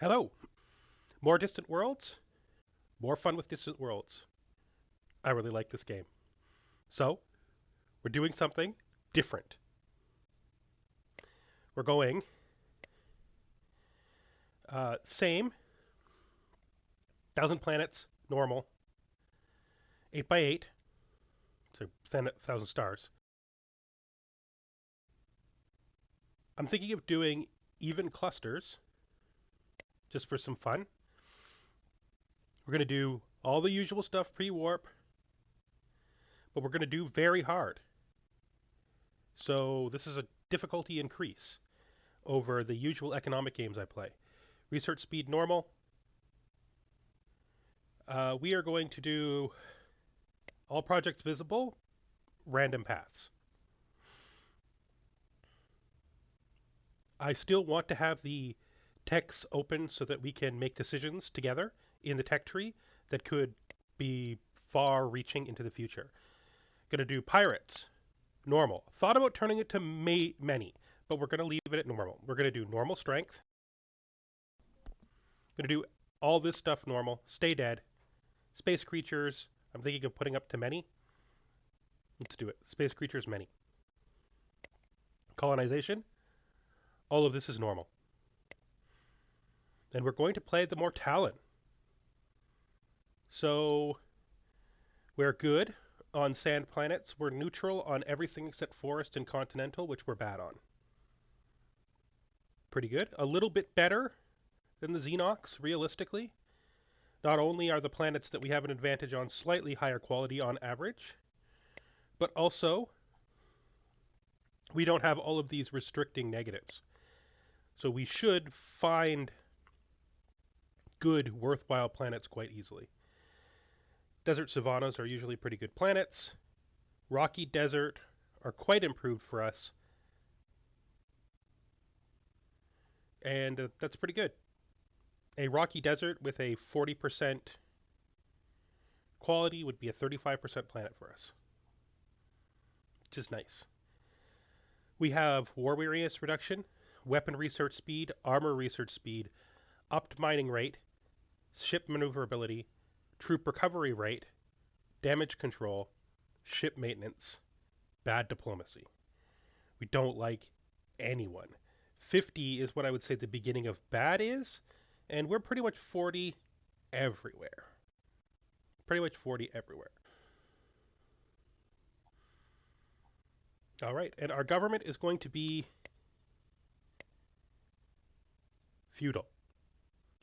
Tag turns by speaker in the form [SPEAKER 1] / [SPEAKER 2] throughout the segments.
[SPEAKER 1] Hello! More Distant Worlds? More fun with Distant Worlds. I really like this game. So, we're doing something different. We're going same, 1,000 planets, normal, 8 by 8 so 1,000 stars. I'm thinking of doing even clusters, just for some fun. We're going to do all the usual stuff pre-warp, but we're going to do very hard. So this is a difficulty increase over the usual economic games I play. Research speed normal. We are going to do all projects visible, random paths. I still want to have the techs open so that we can make decisions together in the tech tree that could be far reaching into the future. Gonna do pirates, normal. Thought about turning it to many, but we're gonna leave it at normal. We're gonna do normal strength. Gonna do all this stuff normal. Stay dead. Space creatures, I'm thinking of putting up to many. Let's do it. Space creatures, many. Colonization, all of this is normal. And we're going to play the Mortalen. So we're good on sand planets. We're neutral on everything except forest and continental, which we're bad on. Pretty good. A little bit better than the Xenox, realistically. Not only are the planets that we have an advantage on slightly higher quality on average, but also we don't have all of these restricting negatives. So we should find good, worthwhile planets quite easily. Desert savannas are usually pretty good planets. Rocky desert are quite improved for us. And that's pretty good. A rocky desert with a 40% quality would be a 35% planet for us, which is nice. We have war weariness reduction, weapon research speed, armor research speed, upped mining rate, ship maneuverability, troop recovery rate, damage control, ship maintenance, bad diplomacy. We don't like anyone. 50 is what I would say the beginning of bad is, and we're pretty much 40 everywhere. Pretty much 40 everywhere. All right, and our government is going to be feudal.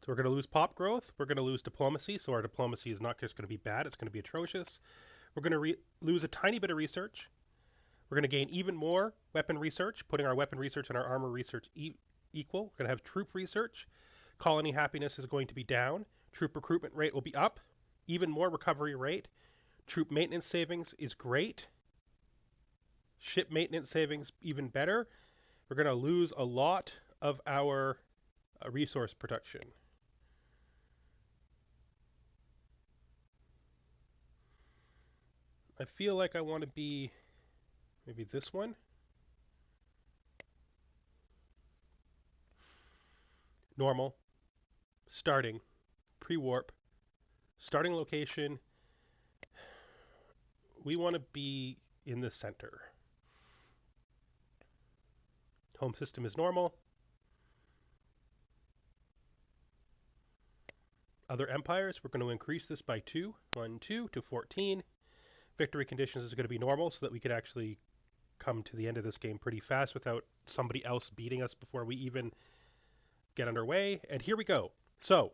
[SPEAKER 1] So we're going to lose pop growth, we're going to lose diplomacy, so our diplomacy is not just going to be bad, it's going to be atrocious. We're going to lose a tiny bit of research. We're going to gain even more weapon research, putting our weapon research and our armor research equal. We're going to have troop research. Colony happiness is going to be down. Troop recruitment rate will be up. Even more recovery rate. Troop maintenance savings is great. Ship maintenance savings even better. We're going to lose a lot of our resource production. I feel like I want to be maybe this one. Normal. Starting. Pre-warp. Starting location. We want to be in the center. Home system is normal. Other empires, we're going to increase this by 2. 1, 2 to 14. Victory conditions is going to be normal so that we could actually come to the end of this game pretty fast without somebody else beating us before we even get underway. And here we go. So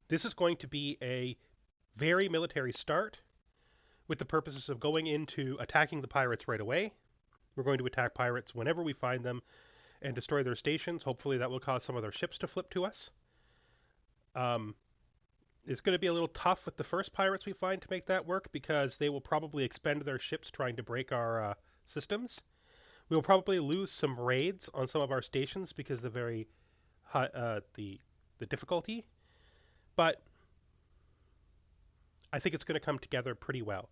[SPEAKER 1] this is going to be a very military start with the purposes of going into attacking the pirates right away. We're going to attack pirates whenever we find them and destroy their stations. Hopefully that will cause some of their ships to flip to us. It's going to be a little tough with the first pirates we find to make that work because they will probably expend their ships trying to break our systems. We will probably lose some raids on some of our stations because of the very high, the difficulty, but I think it's going to come together pretty well.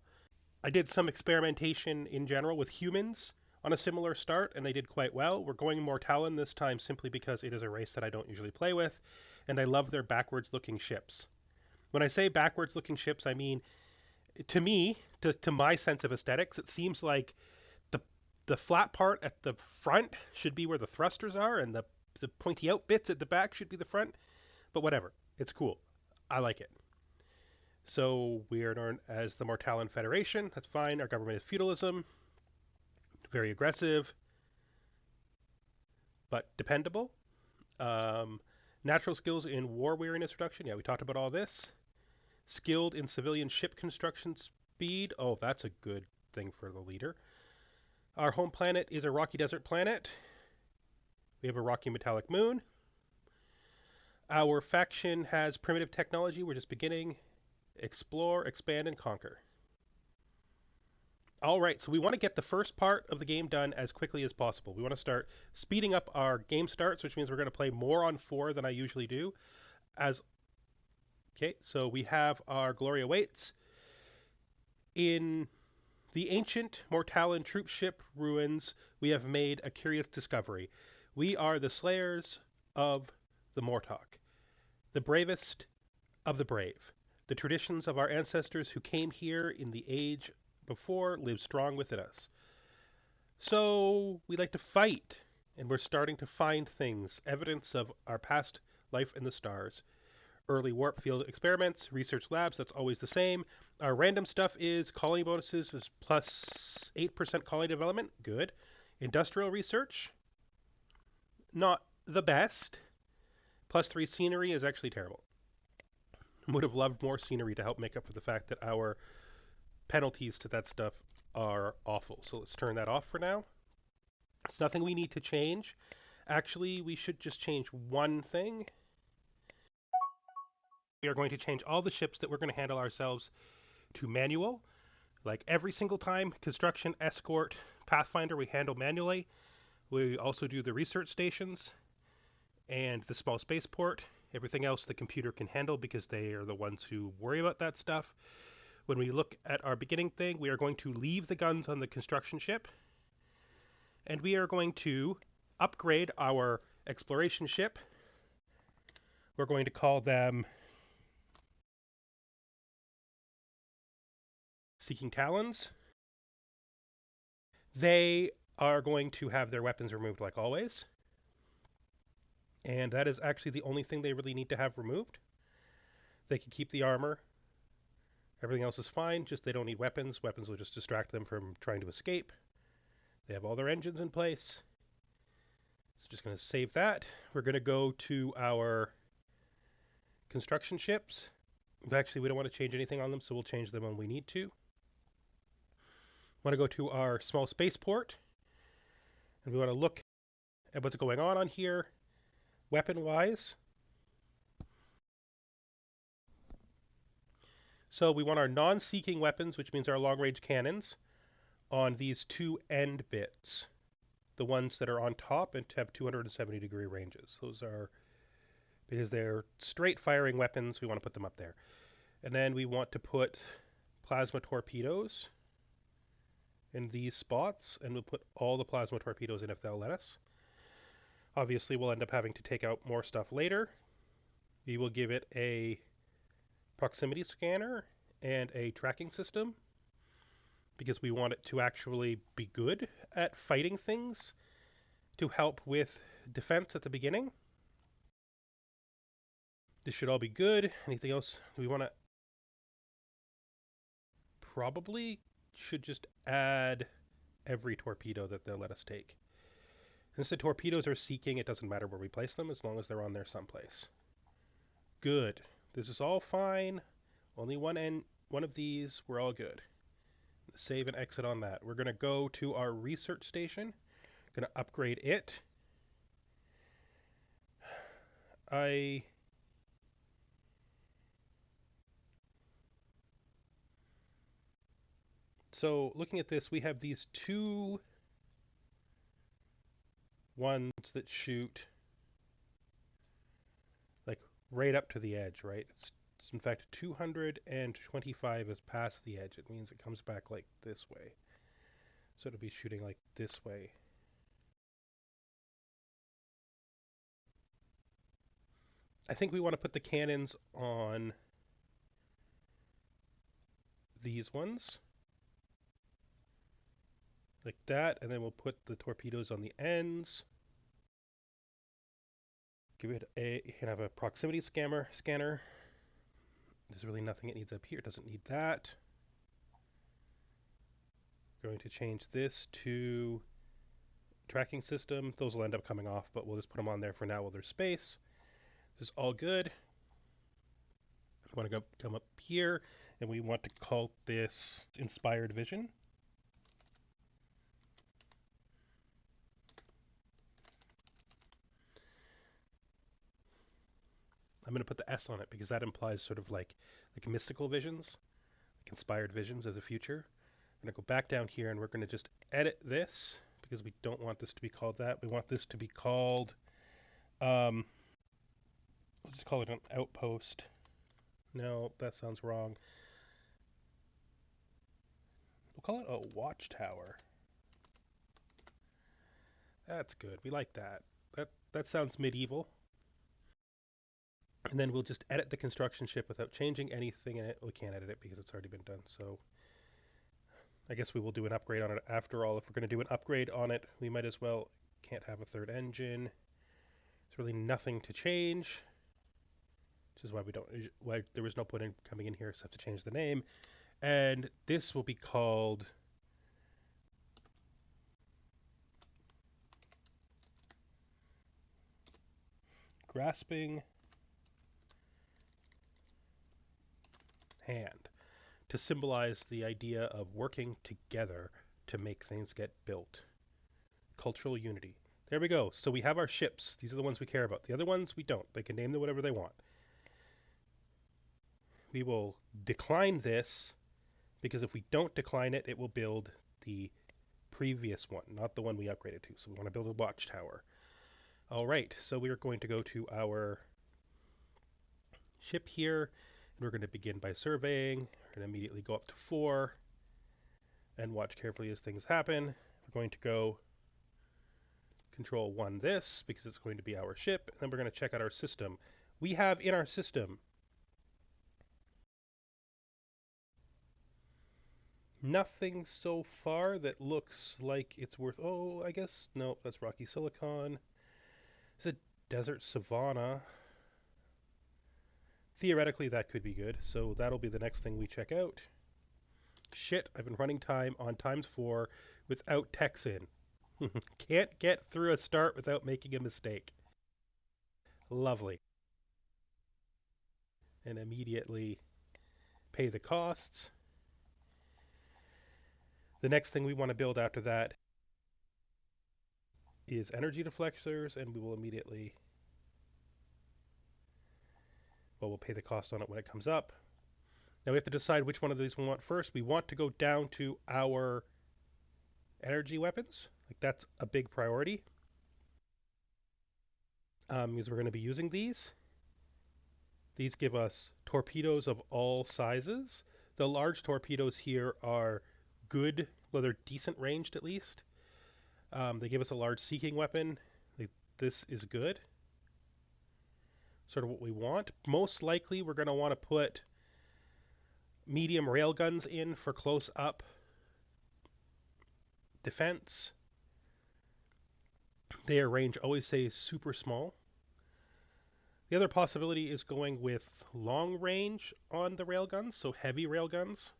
[SPEAKER 1] I did some experimentation in general with humans on a similar start, and they did quite well. We're going Mortalen this time simply because it is a race that I don't usually play with, and I love their backwards looking ships. When I say backwards looking ships, I mean, to me, to my sense of aesthetics, it seems like the the flat part at the front should be where the thrusters are, and the pointy out bits at the back should be the front. But whatever, it's cool. I like it. So we are known as the Mortalen Federation. That's fine. Our government is feudalism, very aggressive, but dependable. Um, Natural skills in war weariness reduction. Yeah, we talked about all this. Skilled in civilian ship construction speed. Oh, that's a good thing for the leader. Our home planet is a rocky desert planet. We have a rocky metallic moon. Our faction has primitive technology. We're just beginning. Explore, expand, and conquer. All right, so we want to get the first part of the game done as quickly as possible. We want to start speeding up our game starts, which means we're going to play more on 4 than I usually do. Okay, so we have our Glory Awaits. In the ancient Mortalen troop ship ruins, we have made a curious discovery. We are the slayers of the Mortok, the bravest of the brave. The traditions of our ancestors who came here in the age before live strong within us. So we like to fight, and we're starting to find things, evidence of our past life in the stars. Early warp field experiments, research labs, that's always the same. Our random stuff is colony bonuses is plus 8% colony development, good. Industrial research, not the best. Plus 3 scenery is actually terrible. Would have loved more scenery to help make up for the fact that our penalties to that stuff are awful. So let's turn that off for now. It's nothing we need to change. Actually, we should just change one thing. We are going to change all the ships that we're going to handle ourselves to manual. Like every single time, construction, escort, pathfinder, we handle manually. We also do the research stations and the small spaceport. Everything else the computer can handle because they are the ones who worry about that stuff. When we look at our beginning thing, we are going to leave the guns on the construction ship. And we are going to upgrade our exploration ship. We're going to call them Seeking Talons. They are going to have their weapons removed like always. And that is actually the only thing they really need to have removed. They can keep the armor. Everything else is fine, just they don't need weapons. Weapons will just distract them from trying to escape. They have all their engines in place. So just going to save that. We're going to go to our construction ships. Actually, we don't want to change anything on them, so we'll change them when we need to. Want to go to our small spaceport. And we want to look at what's going on here, weapon-wise. So we want our non-seeking weapons, which means our long-range cannons, on these 2 end bits. The ones that are on top and have 270-degree ranges. Those are, because they're straight-firing weapons, we want to put them up there. And then we want to put plasma torpedoes in these spots, and we'll put all the plasma torpedoes in if they'll let us. Obviously, we'll end up having to take out more stuff later. We will give it a proximity scanner and a tracking system because we want it to actually be good at fighting things to help with defense at the beginning. This should all be good. Anything else we want to... Probably should just add every torpedo that they'll let us take. Since the torpedoes are seeking, it doesn't matter where we place them as long as they're on there someplace. Good. This is all fine. Only one of these. We're all good. Save and exit on that. We're going to go to our research station. Going to upgrade it. So looking at this, we have these 2 ones that shoot like right up to the edge, right? It's in fact 225 is past the edge. It means it comes back like this way. So it'll be shooting like this way. I think we want to put the cannons on these ones. Like that, and then we'll put the torpedoes on the ends. Give it you can have a proximity scanner. There's really nothing it needs up here. It doesn't need that. Going to change this to tracking system. Those will end up coming off, but we'll just put them on there for now while there's space. This is all good. We want to come up here, and we want to call this Inspired Vision. I'm going to put the S on it because that implies sort of like mystical visions, like inspired visions as a future. I'm going to go back down here and we're going to just edit this because we don't want this to be called that. We want this to be called, we'll just call it an outpost. No, that sounds wrong. We'll call it a watchtower. That's good. We like that. That sounds medieval. And then we'll just edit the construction ship without changing anything in it. We can't edit it because it's already been done. So I guess we will do an upgrade on it after all. If we're going to do an upgrade on it, we might as well. Can't have a third engine. There's really nothing to change, which is why there was no point in coming in here except to change the name. And this will be called Grasping Hand, to symbolize the idea of working together to make things get built. Cultural unity. There we go. So we have our ships. These are the ones we care about. The other ones we don't. They can name them whatever they want. We will decline this because if we don't decline it, it will build the previous one, not the one we upgraded to. So we want to build a watchtower. All right, so we are going to go to our ship here. We're going to begin by surveying. We're going to immediately go up to 4 and watch carefully as things happen. We're going to go control 1 this because it's going to be our ship. And then we're going to check out our system. We have in our system nothing so far that looks like it's worth... Oh, I guess... No, that's Rocky Silicon. It's a desert savanna. Theoretically, that could be good, so that'll be the next thing we check out. Shit, I've been running time on ×4 without techs in. Can't get through a start without making a mistake. Lovely. And immediately pay the costs. The next thing we want to build after that is energy deflectors, and we will immediately... Well, we'll pay the cost on it when it comes up. Now we have to decide which one of these we want first. We want to go down to our energy weapons. Like, that's a big priority. Because we're going to be using these. These give us torpedoes of all sizes. The large torpedoes here are good, well, they're decent ranged at least. They give us a large seeking weapon. This is good. Sort of what we want. Most likely we're going to want to put medium railguns in for close-up defense. Their range always stays super small. The other possibility is going with long range on the railguns, so heavy railguns,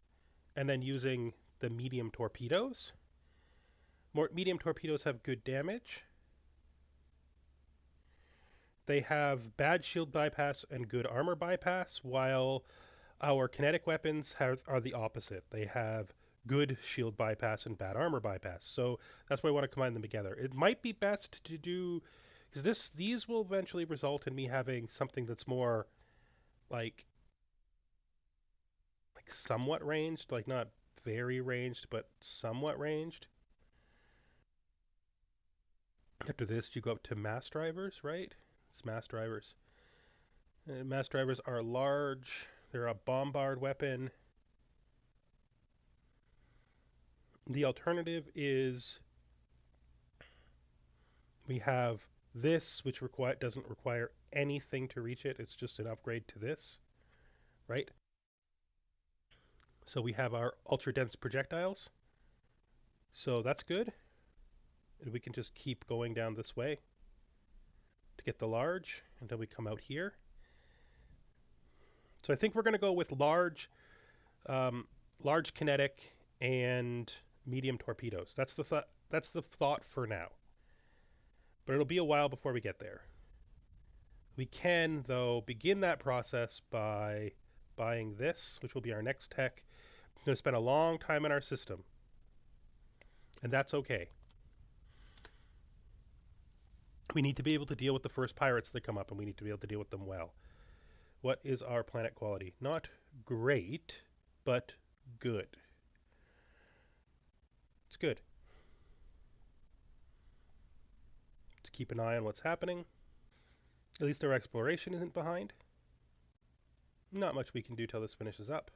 [SPEAKER 1] and then using the medium torpedoes. Medium torpedoes have good damage. They have bad shield bypass and good armor bypass, while our kinetic weapons are the opposite. They have good shield bypass and bad armor bypass. So that's why I want to combine them together. It might be best to do, because these will eventually result in me having something that's more like somewhat ranged, like not very ranged, but somewhat ranged. After this, you go up to mass drivers, right? It's mass drivers. And mass drivers are large. They're a bombard weapon. The alternative is we have this, which doesn't require anything to reach it. It's just an upgrade to this, right? So we have our ultra dense projectiles. So that's good. And we can just keep going down this way to get the large until we come out here. So I think we're going to go with large kinetic and medium torpedoes. That's the thought for now. But it'll be a while before we get there. We can, though, begin that process by buying this, which will be our next tech. We're going to spend a long time in our system, and that's okay. We need to be able to deal with the first pirates that come up, and we need to be able to deal with them well. What is our planet quality? Not great, but good. It's good. Let's keep an eye on what's happening. At least our exploration isn't behind. Not much we can do till this finishes up,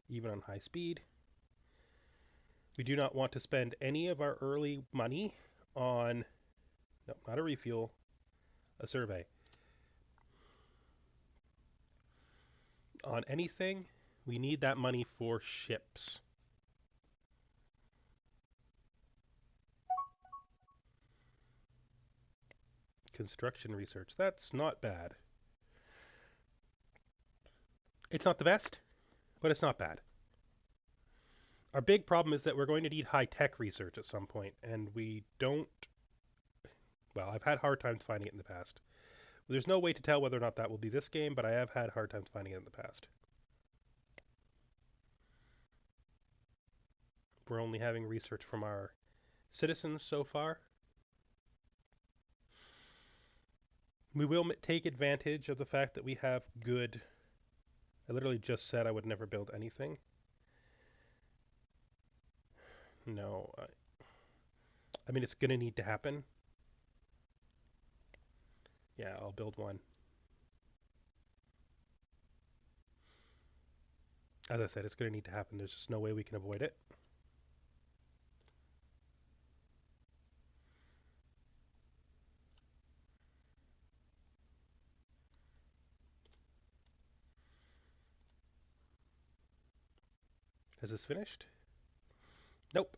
[SPEAKER 1] even on high speed. We do not want to spend any of our early money on, no, not a refuel, a survey. On anything, we need that money for ships. Construction research, that's not bad. It's not the best, but it's not bad. Our big problem is that we're going to need high-tech research at some point, and we don't... Well, I've had hard times finding it in the past. There's no way to tell whether or not that will be this game, but I have had hard times finding it in the past. We're only having research from our citizens so far. We will take advantage of the fact that we have good... I literally just said I would never build anything. No, I mean, it's going to need to happen. Yeah, I'll build one. As I said, it's going to need to happen. There's just no way we can avoid it. Has this finished? Nope.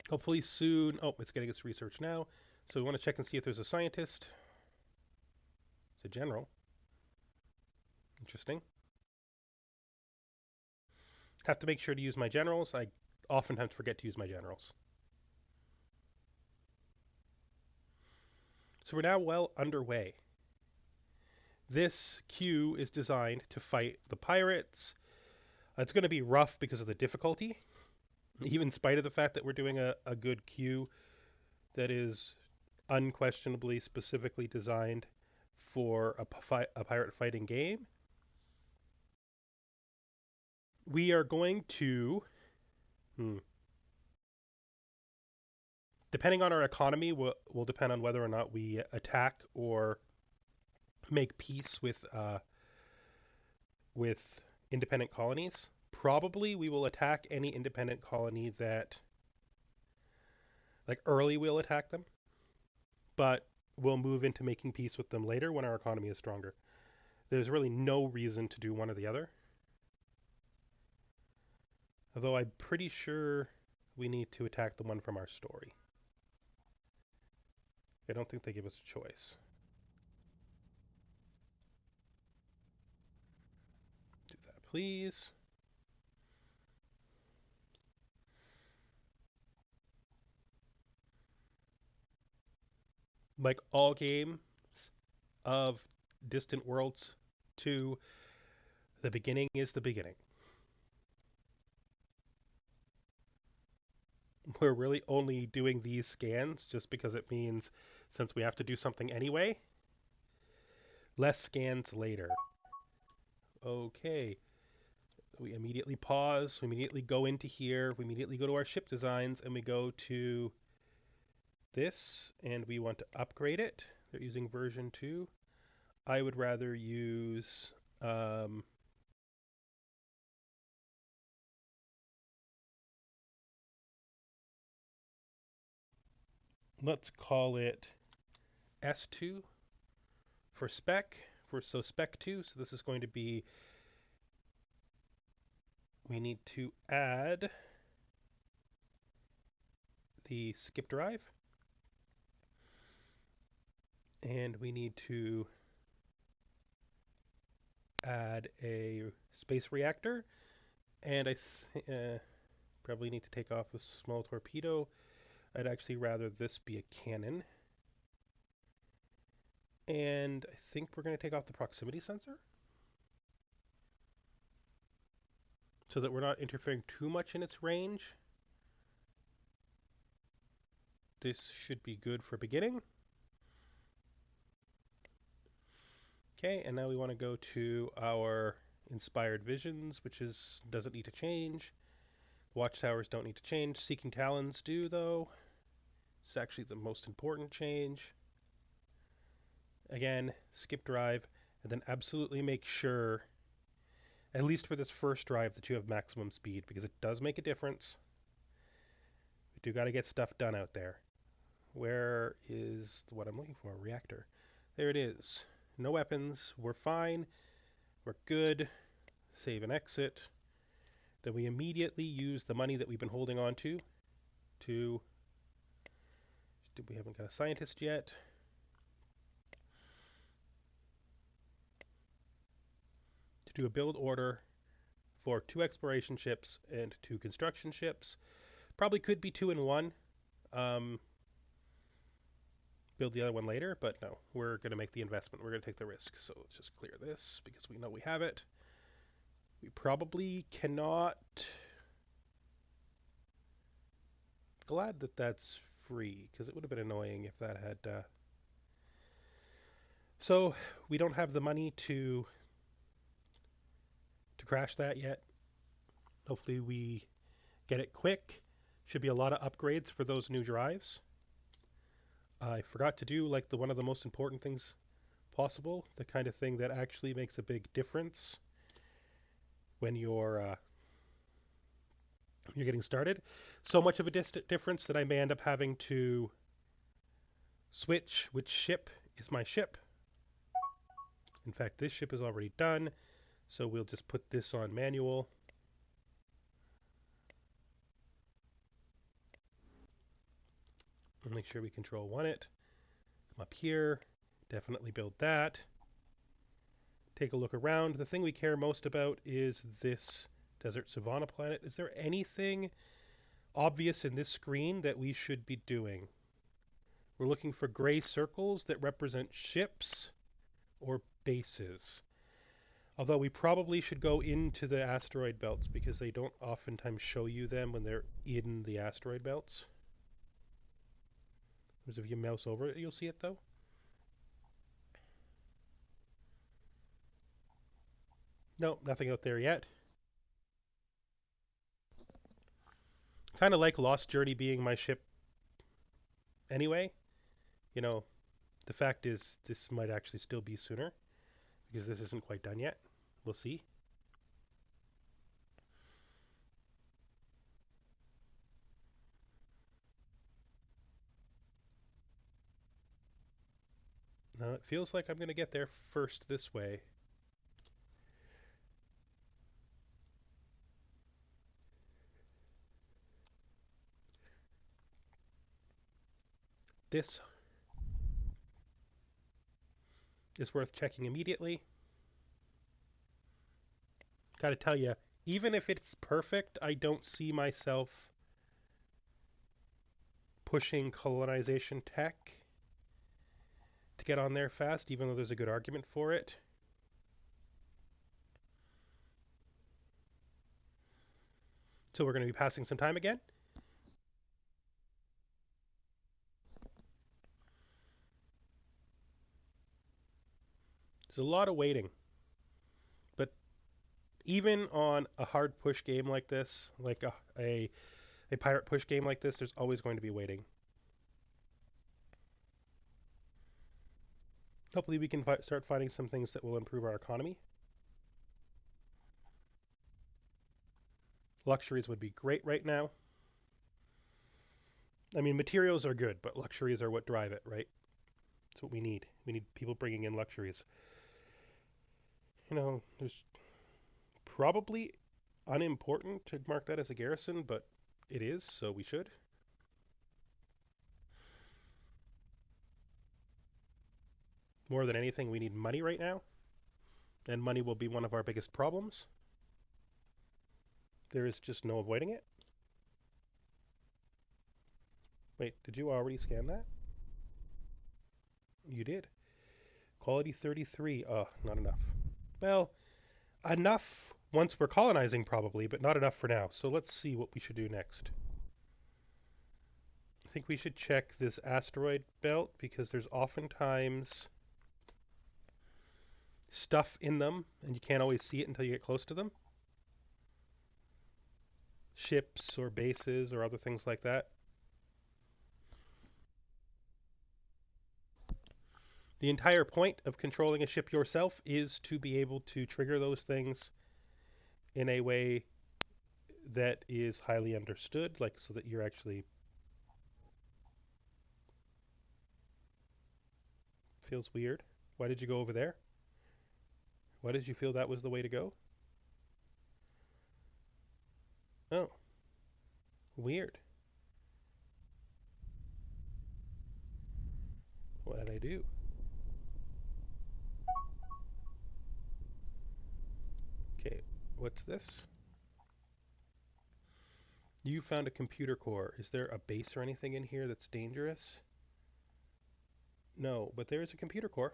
[SPEAKER 1] Hopefully soon. Oh, it's getting its research now. So we want to check and see if there's a scientist. It's a general. Interesting. Have to make sure to use my generals. I oftentimes forget to use my generals. So we're now well underway. This queue is designed to fight the pirates. It's going to be rough because of the difficulty, even in spite of the fact that we're doing a good queue that is unquestionably specifically designed for a pirate fighting game. We are going to... Depending on our economy, will depend on whether or not we attack or make peace with independent colonies. Probably we will attack any independent colony that, like, early we'll attack them, but we'll move into making peace with them later when our economy is stronger. There's really no reason to do one or the other. Although I'm pretty sure we need to attack the one from our story. I don't think they give us a choice. Do that, please. Like all games of Distant Worlds 2, the beginning is the beginning. We're really only doing these scans just because it means, since we have to do something anyway, less scans later. Okay. We immediately pause, we immediately go into here, we immediately go to our ship designs, and we go to this, and we want to upgrade it. They're using version 2. I would rather use... let's call it S2. For spec, so spec 2, so this is going to be, we need to add the skip drive, and we need to add a space reactor, and I probably need to take off a small torpedo. I'd actually rather this be a cannon. And I think we're going to take off the proximity sensor so that we're not interfering too much in its range. This should be good for beginning. Okay, and now we want to go to our inspired visions, which doesn't need to change. Watchtowers don't need to change. Seeking Talons do, though. It's actually the most important change. Again, skip drive, and then absolutely make sure, at least for this first drive, that you have maximum speed, because it does make a difference. We do got to get stuff done out there. Where is what I'm looking for? Reactor. There it is. No weapons. We're fine. We're good. Save and exit. Then we immediately use the money that we've been holding on to. We haven't got a scientist yet. To do a build order for 2 exploration ships and 2 construction ships. Probably could be 2 in 1. Build the other one later, but no, we're going to make the investment. We're going to take the risk. So let's just clear this because we know we have it. We probably cannot. Glad that that's free, because it would have been annoying if that had. So we don't have the money to crash that yet. Hopefully we get it quick. Should be a lot of upgrades for those new drives. I forgot to do like one of the most important things possible, the kind of thing that actually makes a big difference when you're getting started. So much of a difference that I may end up having to switch which ship is my ship. In fact, this ship is already done, so we'll just put this on manual. And make sure we control 1 it. Come up here, definitely build that. Take a look around. The thing we care most about is this desert savanna planet. Is there anything obvious in this screen that we should be doing? We're looking for gray circles that represent ships or bases. Although we probably should go into the asteroid belts because they don't oftentimes show you them when they're in the asteroid belts. Because if you mouse over it, you'll see it though. No, nothing out there yet. Kind of like Lost Journey being my ship anyway. You know, the fact is this might actually still be sooner because this isn't quite done yet. We'll see. Now it feels like I'm going to get there first this way. This is worth checking immediately. Gotta tell you, even if it's perfect, I don't see myself pushing colonization tech to get on there fast, even though there's a good argument for it. So we're going to be passing some time again. There's a lot of waiting. But even on a hard push game like this, like a pirate push game like this, there's always going to be waiting. Hopefully we can start finding some things that will improve our economy. Luxuries would be great right now. I mean, materials are good, but luxuries are what drive it, right? That's what we need. We need people bringing in luxuries. You know, there's probably unimportant to mark that as a garrison, but it is, so we should. More than anything, we need money right now, and money will be one of our biggest problems. There is just no avoiding it. Wait, did you already scan that? You did. Quality 33. Not enough. Well, enough once we're colonizing probably, but not enough for now. So let's see what we should do next. I think we should check this asteroid belt because there's oftentimes stuff in them and you can't always see it until you get close to them. Ships or bases or other things like that. The entire point of controlling a ship yourself is to be able to trigger those things in a way that is highly understood, like so that you're actually feels weird. Why did you go over there? Why did you feel that was the way to go? Oh, weird. What did I do? Okay, what's this? You found a computer core. Is there a base or anything in here that's dangerous? No, but there's a computer core.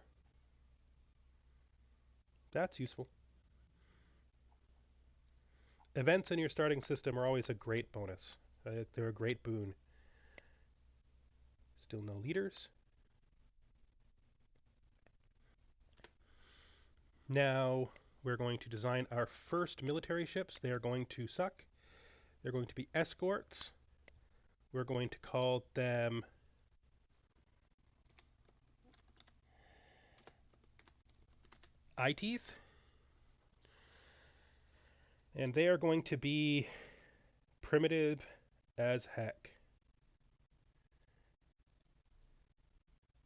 [SPEAKER 1] That's useful. Events in your starting system are always a great bonus. They're a great boon. Still no leaders. Now we're going to design our first military ships. They are going to suck. They're going to be escorts. We're going to call them eye teeth. And they are going to be primitive as heck.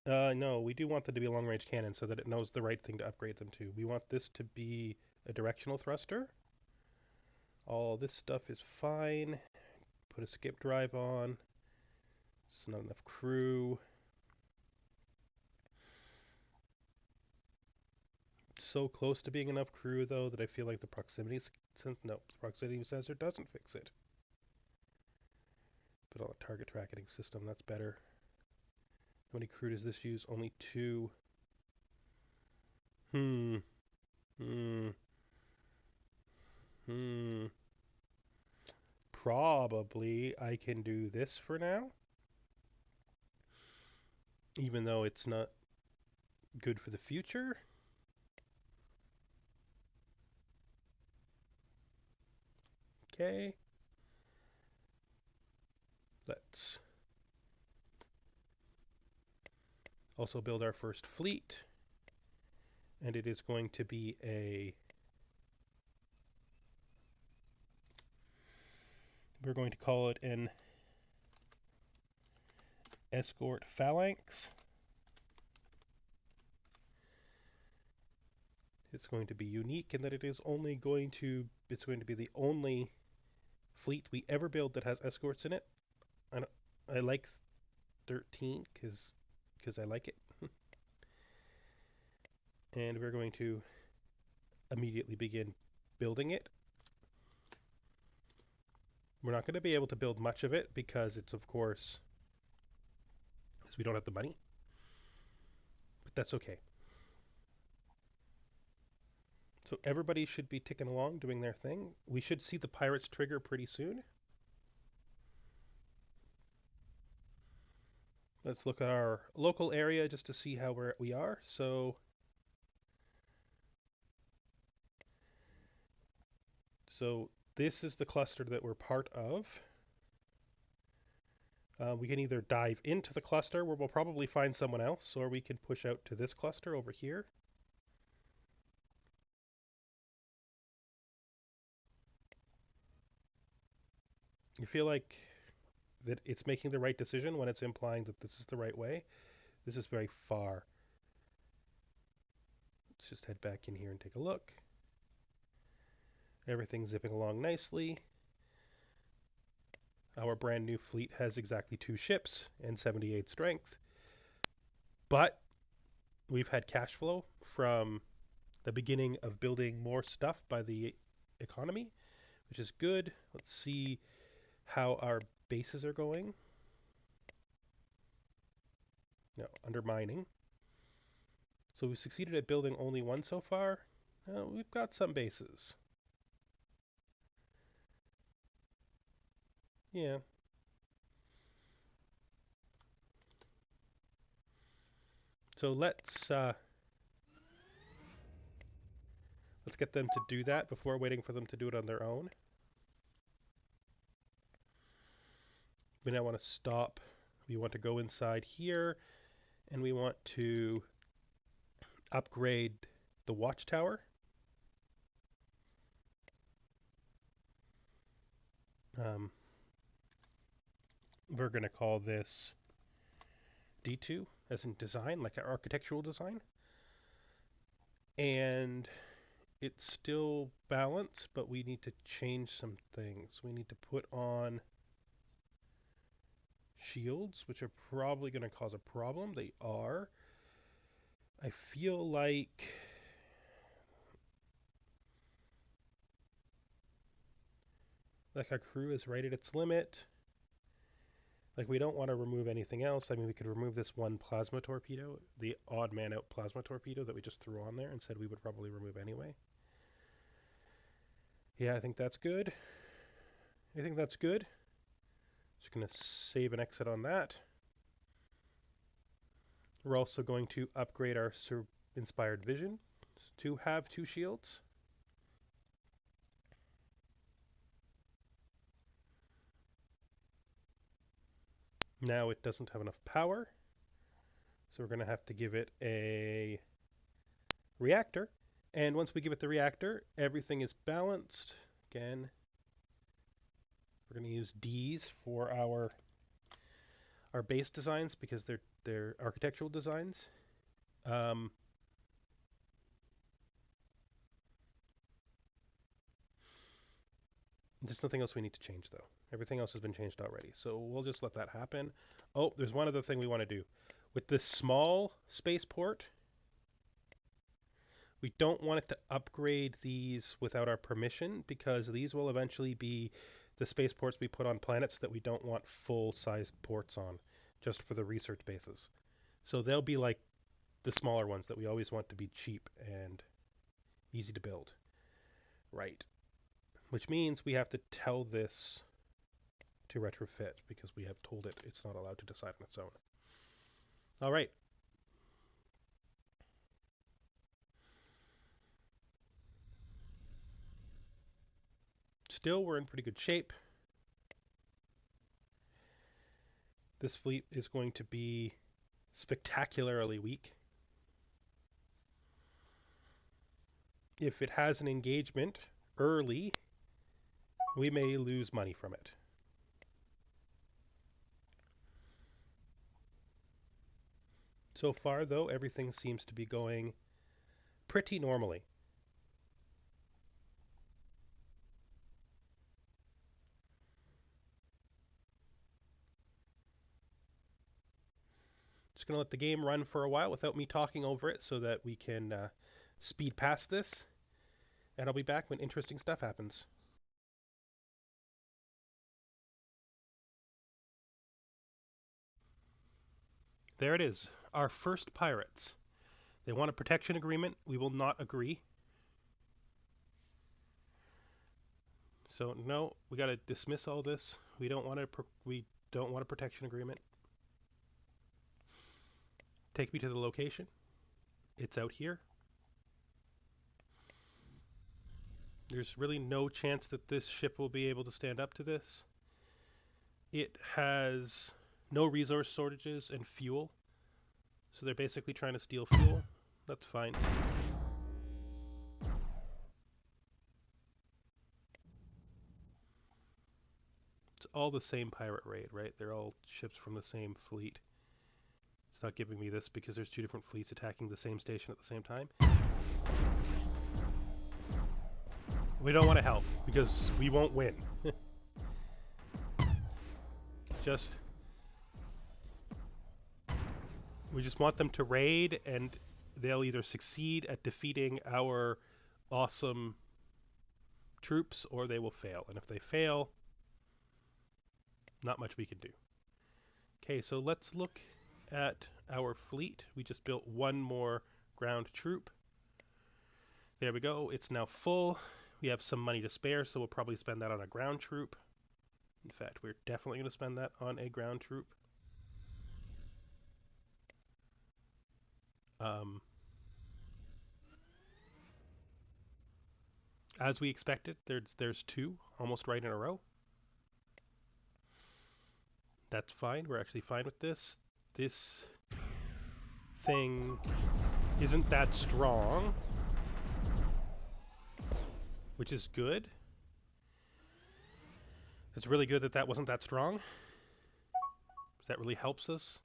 [SPEAKER 1] No, we do want them to be a long-range cannon so that it knows the right thing to upgrade them to. We want this to be a directional thruster. All this stuff is fine. Put a skip drive on. It's not enough crew. So close to being enough crew, though, that I feel like the proximity sensor doesn't fix it. But on a target tracking system, that's better. How many crew does this use? Only 2. Hmm. Probably I can do this for now. Even though it's not good for the future. Okay. Let's also build our first fleet. And it is going to be we're going to call it an escort phalanx. It's going to be unique in that it's going to be the only fleet we ever build that has escorts in it. I like 13 because I like it. And we're going to immediately begin building it. We're not going to be able to build much of it because it's, of course, because we don't have the money. But that's okay. So everybody should be ticking along, doing their thing. We should see the pirates trigger pretty soon. Let's look at our local area just to see how we are. So this is the cluster that we're part of. We can either dive into the cluster where we'll probably find someone else, or we can push out to this cluster over here. You feel like that it's making the right decision when it's implying that this is the right way. This is very far. Let's just head back in here and take a look. Everything's zipping along nicely. Our brand new fleet has exactly 2 ships and 78 strength. But we've had cash flow from the beginning of building more stuff by the economy, which is good. Let's see how our bases are going. No, undermining. So we succeeded at building only one so far. We've got some bases. Yeah. So let's get them to do that before waiting for them to do it on their own. We now want to stop. We want to go inside here, and we want to upgrade the watchtower. We're going to call this D2, as in design, like our architectural design. And it's still balanced, but we need to change some things. We need to put on shields, which are probably going to cause a problem. They are. I feel like our crew is right at its limit. Like, we don't want to remove anything else. I mean, we could remove this one plasma torpedo, the odd man out plasma torpedo that we just threw on there and said we would probably remove anyway. Yeah, I think that's good. Just going to save and exit on that. We're also going to upgrade our inspired vision to have 2 shields. Now it doesn't have enough power, so we're going to have to give it a reactor. And once we give it the reactor, everything is balanced. Again, we're going to use D's for our base designs because they're architectural designs. There's nothing else we need to change, though. Everything else has been changed already, so we'll just let that happen. Oh, there's one other thing we want to do. With this small spaceport, we don't want it to upgrade these without our permission, because these will eventually be the spaceports we put on planets that we don't want full-sized ports on, just for the research bases. So they'll be like the smaller ones that we always want to be cheap and easy to build. Right. Which means we have to tell this to retrofit, because we have told it it's not allowed to decide on its own. All right. Still, we're in pretty good shape. This fleet is going to be spectacularly weak. If it has an engagement early, we may lose money from it. So far, though, everything seems to be going pretty normally. Just going to let the game run for a while without me talking over it so that we can speed past this. And I'll be back when interesting stuff happens. There it is. Our first pirates. They want a protection agreement. We will not agree. So no, we got to dismiss all this. We don't want a protection agreement. Take me to the location. It's out here. There's really no chance that this ship will be able to stand up to this. It has no resource shortages and fuel. So they're basically trying to steal fuel. That's fine. It's all the same pirate raid, right? They're all ships from the same fleet. not giving me this because there's two different fleets attacking the same station at the same time. We don't want to help because we won't win. We just want them to raid, and they'll either succeed at defeating our awesome troops or they will fail. And if they fail, not much we can do. Okay, so let's look at our fleet. We just built one more ground troop. There we go. It's now full. We have some money to spare, so we'll probably spend that on a ground troop. In fact, we're definitely going to spend that on a ground troop. As we expected, there's two almost right in a row. That's fine. We're actually fine with this. This thing isn't that strong, which is good. It's really good that that wasn't that strong. That really helps us.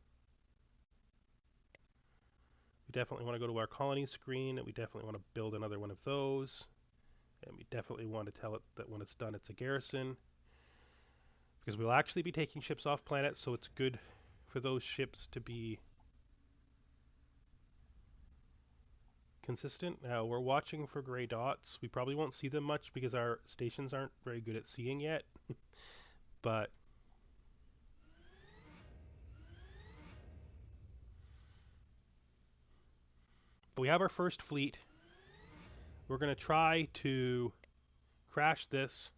[SPEAKER 1] We definitely want to go to our colony screen, and we definitely want to build another one of those. And we definitely want to tell it that when it's done, it's a garrison. Because we'll actually be taking ships off planet, so it's good for those ships to be consistent. Now, we're watching for gray dots. We probably won't see them much because our stations aren't very good at seeing yet. But we have our first fleet. We're going to try to crash this.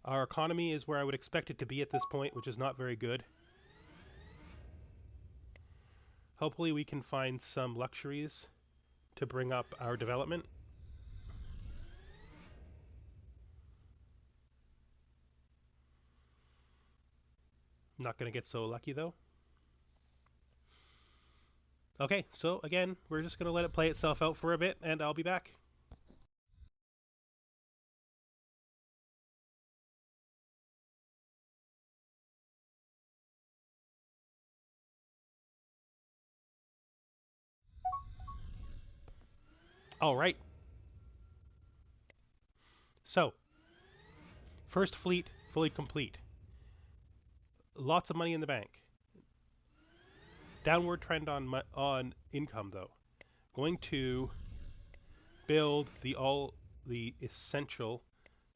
[SPEAKER 1] Our economy is where I would expect it to be at this point, which is not very good. Hopefully we can find some luxuries to bring up our development. Not going to get so lucky though. Okay, so again, we're just going to let it play itself out for a bit, and I'll be back. All right. So, first fleet fully complete. Lots of money in the bank. Downward trend on income though. Going to build the essential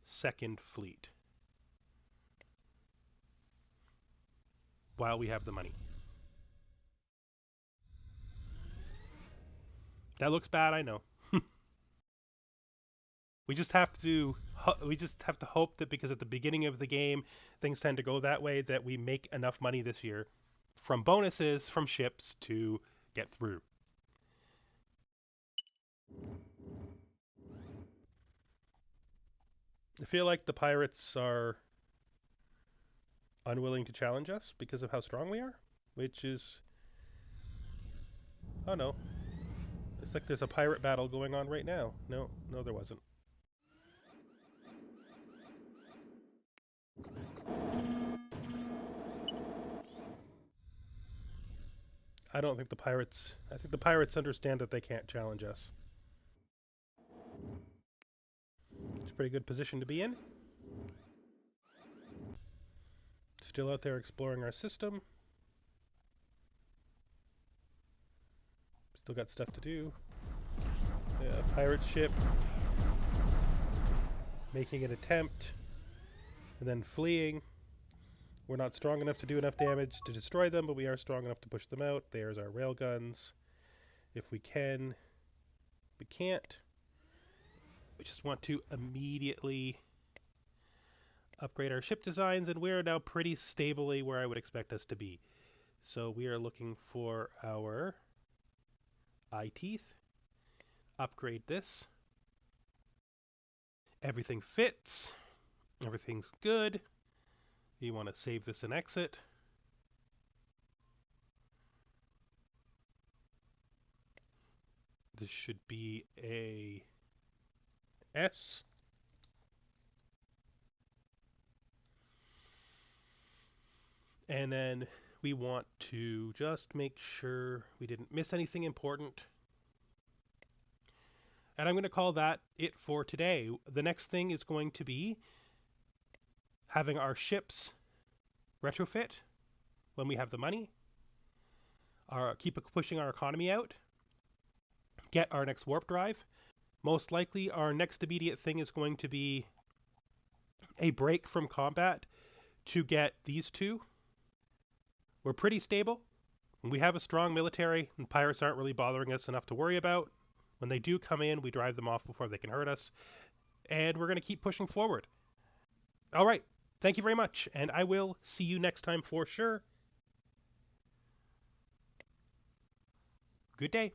[SPEAKER 1] second fleet while we have the money. That looks bad, I know. We just have to hope that because at the beginning of the game things tend to go that way, that we make enough money this year from bonuses from ships to get through. I feel like the pirates are unwilling to challenge us because of how strong we are, which is... Oh no. It's like there's a pirate battle going on right now. No, there wasn't. I don't think the pirates... I think the pirates understand that they can't challenge us. It's a pretty good position to be in. Still out there exploring our system. Still got stuff to do. Yeah, pirate ship. Making an attempt. And then fleeing. We're not strong enough to do enough damage to destroy them, but we are strong enough to push them out. There's our railguns. If we can. We can't. We just want to immediately upgrade our ship designs, and we're now pretty stably where I would expect us to be. So we are looking for our eye teeth. Upgrade this. Everything fits. Everything's good. You want to save this and exit. This should be a S. And then we want to just make sure we didn't miss anything important. And I'm going to call that it for today. The next thing is going to be having our ships retrofit when we have the money, keep pushing our economy out, get our next warp drive. Most likely our next immediate thing is going to be a break from combat to get these two. We're pretty stable. We have a strong military, and pirates aren't really bothering us enough to worry about. When they do come in, we drive them off before they can hurt us. And we're going to keep pushing forward. All right. Thank you very much, and I will see you next time for sure. Good day.